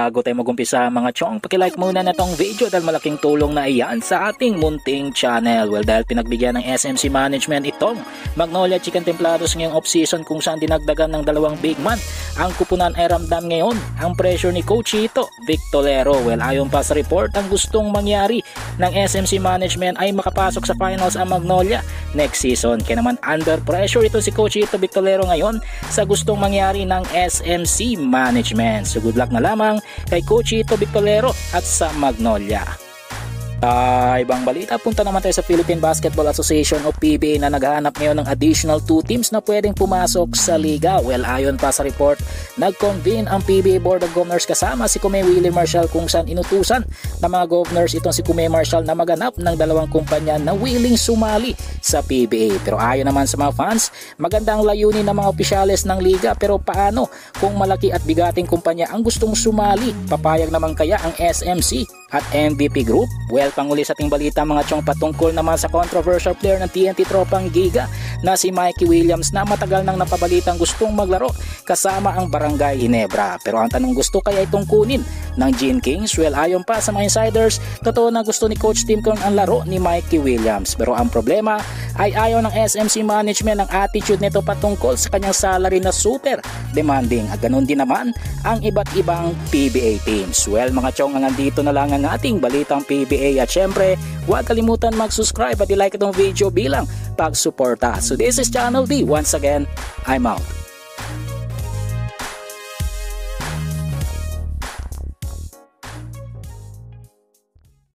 bago tayo mag-umpisa mga chong, pakilike muna na tong video dahil malaking tulong na iyan sa ating munting channel. Well, dahil pinagbigyan ng SMC Management itong Magnolia Chicken Templados ngayong off-season kung saan dinagdagan ng 2 big man, ang kupunan ay ramdam ngayon ang pressure ni Coach Chito Victolero. Well, ayon pa sa report, ang gustong mangyari ng SMC Management ay makapasok sa finals ang Magnolia next season. Kaya naman under pressure ito si Coach Chito Victolero ngayon sa gustong mangyari ng SMC Management. So good luck na lamang kay Coach Chito Victolero at sa Magnolia. Ibang balita, punta naman tayo sa Philippine Basketball Association o PBA na naghahanap ngayon ng additional 2 teams na pwedeng pumasok sa liga. Well, ayon pa sa report, nag-convene ang PBA Board of Governors kasama si Kume Willie Marshall kung saan inutusan ng mga governors itong si Kume Marshall na maghanap ng 2 kumpanya na willing sumali sa PBA. Pero ayon naman sa mga fans, maganda ang layunin ng mga opisyales ng liga, pero paano kung malaki at bigating kumpanya ang gustong sumali? Papayag naman kaya ang SMC at MVP Group? Well, panguli sa ating balita mga chong, patungkol naman sa controversial player ng TNT Tropang Giga na si Mikey Williams na matagal nang napabalitang gustong maglaro kasama ang Barangay Ginebra. Pero ang tanong, gusto kaya itong kunin ng Gene Kings? Well, ayon pa sa mga insiders, totoo na gusto ni Coach Tim Cone ang laro ni Mikey Williams. Pero ang problema ay ayaw ng SMC Management ang attitude nito patungkol sa kanyang salary na super demanding. At ganun din naman ang iba't ibang PBA teams. Well mga chong, nandito na lang ang ating balitang PBA. At syempre, huwag kalimutan mag-subscribe at i-like itong video bilang pagsuporta. So this is Channel D. Once again, I'm out.